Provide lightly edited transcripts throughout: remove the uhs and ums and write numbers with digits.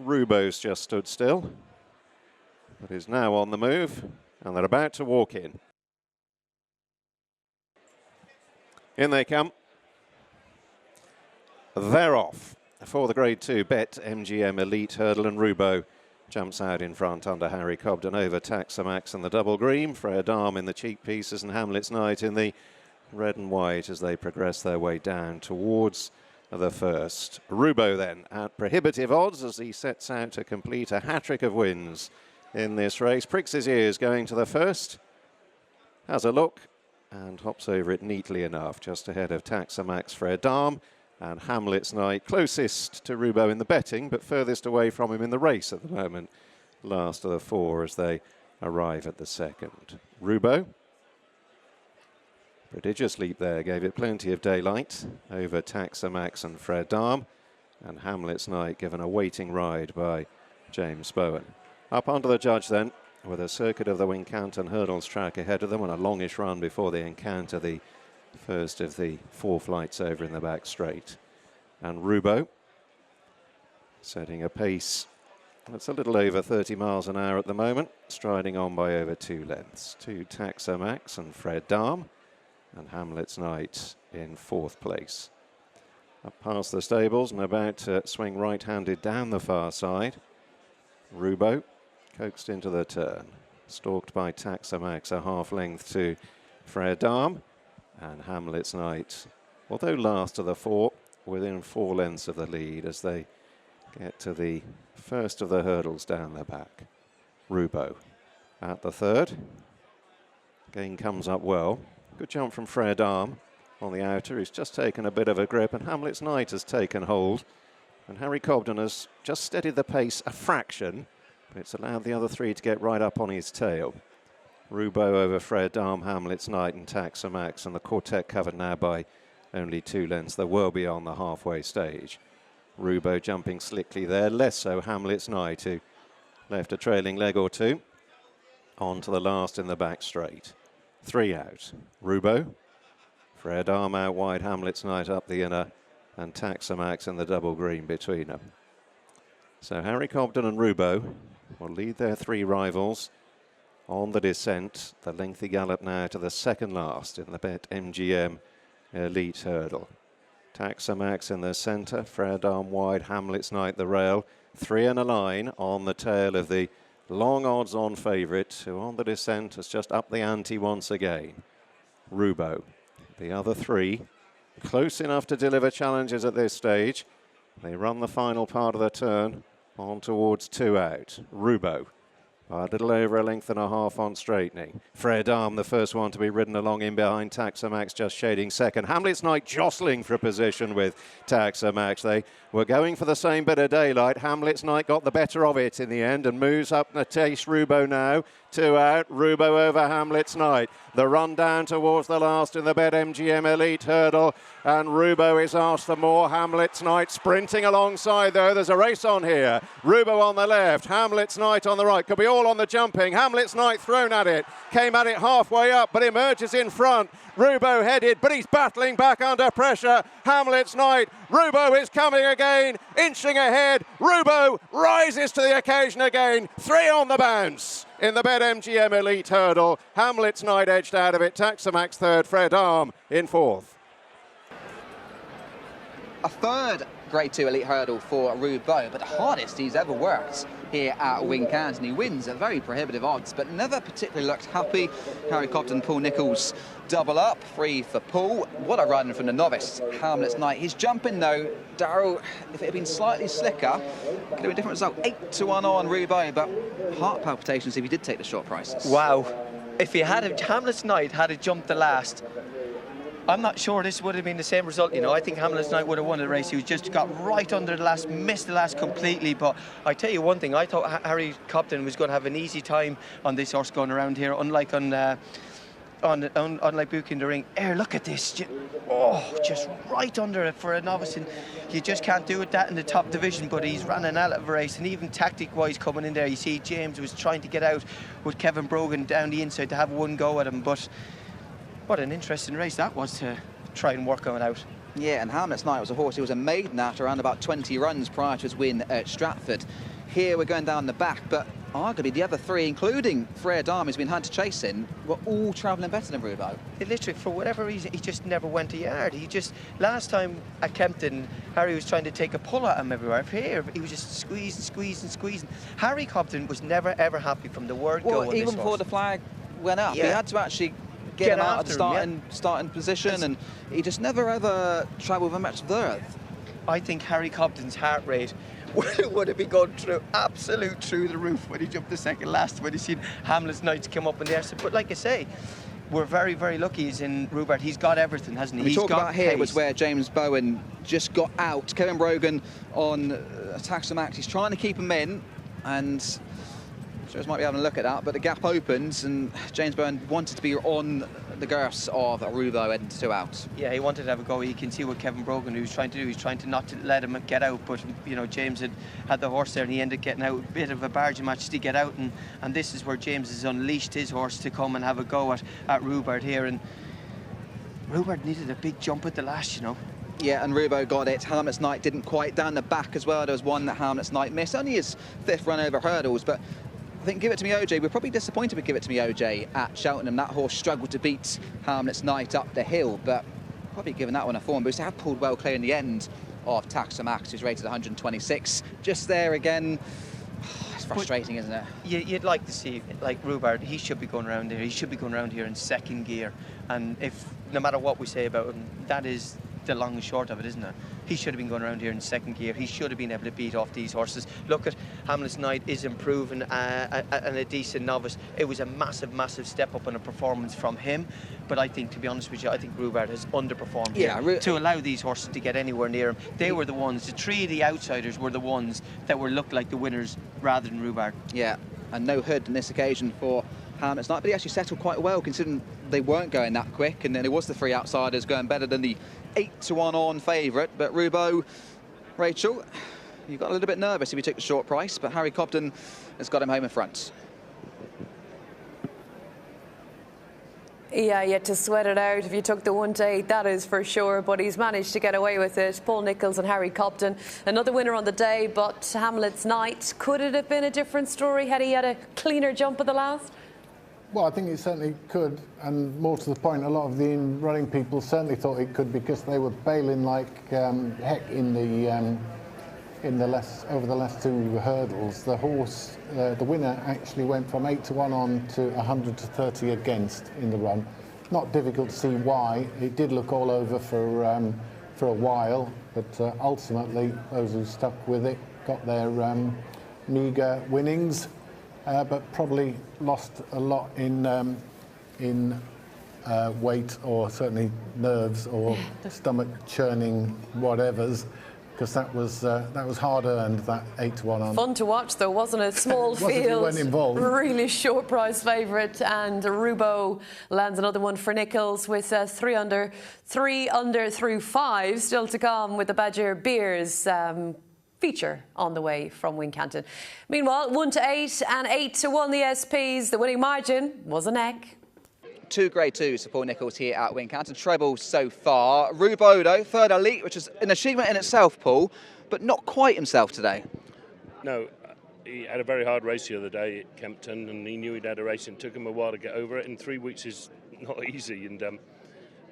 Rubaud's just stood still, but is now on the move, and they're about to walk in. In they come. They're off for the Grade 2 BetMGM Elite Hurdle, and Rubaud jumps out in front under Harry Cobden over Taxamax and the double green, Fore in the cheek pieces, and Hamlet's Knight in the red and white as they progress their way down towards the first. Rubaud then at prohibitive odds as he sets out to complete a hat-trick of wins in this race. Pricks his ears going to the first, has a look and hops over it neatly enough, just ahead of Taxamax, Fore and Hamlet's Knight, closest to Rubaud in the betting, but furthest away from him in the race at the moment. Last of the four as they arrive at the second. Rubaud, prodigious leap there, gave it plenty of daylight over Taxamax and Fore and Hamlet's Knight given a waiting ride by James Owen. Up onto the judge then, with a circuit of the Wincanton hurdles track ahead of them and a longish run before they encounter the first of the four flights over in the back straight. And Rubaud setting a pace that's a little over 30 miles an hour at the moment, striding on by over 2 lengths to Taxamax and Fore and Hamlet's Knight in 4th place. Up past the stables and about to swing right-handed down the far side. Rubaud coaxed into the turn, stalked by Taxamax a half length to Fore and Hamlet's Knight, although last of the four, within 4 lengths of the lead as they get to the first of the hurdles down the back. Rubaud at the third. Again comes up well. Good jump from Fore on the outer. He's just taken a bit of a grip, and Hamlet's Knight has taken hold. And Harry Cobden has just steadied the pace a fraction, but it's allowed the other three to get right up on his tail. Rubaud over Fore Hamlet's Knight and Taxamax, and the quartet covered now by only 2 lengths. They're well beyond the halfway stage. Rubaud jumping slickly there, less so Hamlet's Knight, who left a trailing leg or two. On to the last in the back straight. 3 out. Rubaud, Fore out wide, Hamlet's Knight up the inner, and Taxamax in the double green between them. So Harry Cobden and Rubaud will lead their 3 rivals on the descent. The lengthy gallop now to the second last in the BetMGM Elite Hurdle. Taxamax in the centre, Fore wide, Hamlet's Knight the rail. 3 in a line on the tail of the long odds-on favourite, who on the descent has just upped the ante once again. Rubaud. The other 3 close enough to deliver challenges at this stage. They run the final part of the turn on towards 2 out. Rubaud a little over a length and a half on straightening. Fore the first one to be ridden along in behind. Taxamax just shading second. Hamlet's Knight jostling for a position with Taxamax. They were going for the same bit of daylight. Hamlet's Knight got the better of it in the end and moves up the chase. Rubaud now. 2 out. Rubaud over Hamlet's Knight. The run down towards the last in the BetMGM Elite Hurdle, and Rubaud is asked for more. Hamlet's Knight sprinting alongside, though. There's a race on here. Rubaud on the left, Hamlet's Knight on the right. Could be all on the jumping. Hamlet's Knight thrown at it. Came at it halfway up, but emerges in front. Rubaud headed, but he's battling back under pressure. Hamlet's Knight. Rubaud is coming again, inching ahead. Rubaud rises to the occasion again. 3 on the bounce in the BetMGM Elite Hurdle. Hamlet's Knight edged out of it. Taxamax third, Fore in 4th. A third Grade 2 Elite Hurdle for Rubaud, but the hardest he's ever worked here at Wincanton. He wins at very prohibitive odds, but never particularly looked happy. Harry Cobden, Paul Nicholls double up, 3 for Paul. What a run from the novice, Hamlet's Knight. He's jumping though, Darryl, if it had been slightly slicker, could have been a different result. 8-1 on Rubaud, but heart palpitations if he did take the short prices. Wow. If he had, Hamlet's Knight had jumped the last, I'm not sure this would have been the same result. You know, I think Hamlet's Knight would have won the race. He was just got right under the last, missed the last completely. But I tell you one thing, I thought Harry Cobden was going to have an easy time on this horse going around here, unlike unlike Buke in the ring. Look at this. Just right under it for a novice. And you just can't do it that in the top division, but he's ran an hell of a race. And even tactic-wise coming in there, you see James was trying to get out with Kevin Brogan down the inside to have one go at him. But what an interesting race that was to try and work on out. Yeah, and Hamlet's Knight was a horse. He was a maiden at around about 20 runs prior to his win at Stratford. Here we're going down the back, but arguably the other three, including Fore who's been had to chase in, were all travelling better than Rubaud. It literally, for whatever reason, he just never went a yard. Last time at Kempton, Harry was trying to take a pull at him everywhere. Here, he was just squeezing. Harry Cobden was never, ever happy from the word go on even this before horse. the flag went up, Yeah. he had to actually get him out of the starting position, That's, and he just never ever travelled with much worth. I think Harry Cobden's heart rate would have been going through the roof when he jumped the second last, when he seen Hamlet's Knights come up in the air. But like I say, we're very, very lucky he's in Rubaud. He's got everything, hasn't he? We talk about here pace. was where James Owen just got out. Kevin Brogan on Taxamax. He's trying to keep him in, and Joe's might be having a look at that, but the gap opens, and James Owen wanted to be on the girths of Rubaud and 2 out. Yeah, he wanted to have a go. You can see what Kevin Brogan was trying to do. He's trying to not to let him get out, but James had the horse there, and he ended up getting out. A bit of a barging match to get out, and this is where James has unleashed his horse to come and have a go at Rubaud here. And Rubaud needed a big jump at the last, Yeah, and Rubaud got it. Hamlet's Knight didn't quite down the back as well. There was one that Hamlet's Knight missed. Only his 5th run over hurdles, but I think Give It To Me OJ, we're probably disappointed with Give It To Me OJ at Cheltenham. That horse struggled to beat Hamlet's Knight up the hill, but probably given that one a form boost. They have pulled well clear in the end of Taxamax, who's rated 126. Just there again, it's frustrating, isn't it? You'd like to see, like Rubaud, he should be going around here. He should be going around here in 2nd gear. And no matter what we say about him, that is the long and short of it, isn't it? He should have been going around here in 2nd gear. He should have been able to beat off these horses. Look at Hamlet's Knight is improving and a decent novice. It was a massive, massive step up in a performance from him. But I think, to be honest with you, I think Rubaud has underperformed here to allow these horses to get anywhere near him. They were the ones, the 3 of the outsiders were the ones that looked like the winners rather than Rubaud. Yeah, and no hood on this occasion for Hamlet's Knight, but he actually settled quite well considering they weren't going that quick, and then it was the 3 outsiders going better than the 8-1 on favourite. But Rubaud, Rachel, you got a little bit nervous if you took the short price, but Harry Cobden has got him home in front. Yeah, you had to sweat it out if you took the 1-8, that is for sure, but he's managed to get away with it. Paul Nicholls and Harry Cobden, another winner on the day, but Hamlet's Knight, could it have been a different story had he had a cleaner jump at the last? Well, I think it certainly could, and more to the point, a lot of the in-running people certainly thought it could, because they were bailing like heck over the last 2 hurdles. The horse, the winner, actually went from 8-1 on to 130 against in the run. Not difficult to see why. It did look all over for a while, but ultimately those who stuck with it got their meagre winnings. But probably lost a lot in weight, or certainly nerves, or stomach churning whatevers, because that was hard earned, that 8-1 on. Fun to watch though, wasn't it? Small field, really short price favourite, and Rubaud lands another one for Nicholls with 3 under through 5 still to come with the Badger Beers. Feature on the way from Wincanton. Meanwhile, 1-8 and 8-1 the SPs. The winning margin was a neck. 2 Grade 2s for Paul Nicholls here at Wincanton. Treble so far. Rubaud, though, 3rd elite, which is an achievement in itself, Paul, but not quite himself today. No, he had a very hard race the other day at Kempton, and he knew he'd had a race, and it took him a while to get over it, and 3 weeks is not easy. And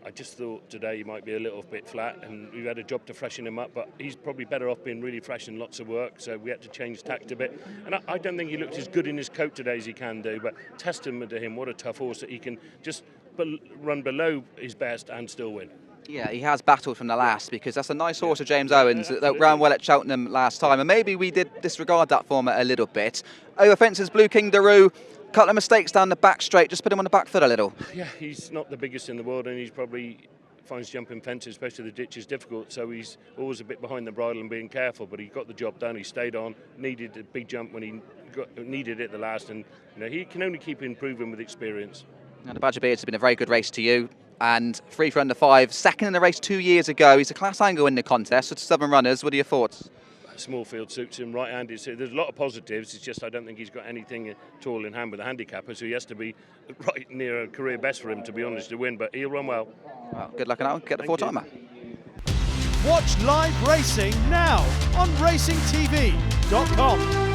I just thought today he might be a little bit flat, and we've had a job to freshen him up, but he's probably better off being really fresh and lots of work, so we had to change tact a bit. And I don't think he looked as good in his coat today as he can do, but testament to him, what a tough horse that he can just run below his best and still win. Yeah, he has battled from the last, because that's a nice horse of James Owen's that ran well at Cheltenham last time, and maybe we did disregard that form a little bit. Over fences, Blue King Daru. Couple of mistakes down the back straight, just put him on the back foot a little. Yeah, he's not the biggest in the world, and he's probably finds jumping fences, especially the ditch, is difficult, so he's always a bit behind the bridle and being careful, but he got the job done. He stayed on, needed a big jump when he needed it the last, and he can only keep improving with experience. And the Badger Beards has been a very good race to you, and 3 for under 5, second in the race 2 years ago. He's a class angle in the contest, so to Southern runners, what are your thoughts? Small field suits him, right-handed, so there's a lot of positives. It's just I don't think he's got anything at all in hand with a handicapper, so he has to be right near a career best for him, to be honest, to win, but he'll run well. Well, good luck on that one. Get the 4-timer. Watch live racing now on racingtv.com.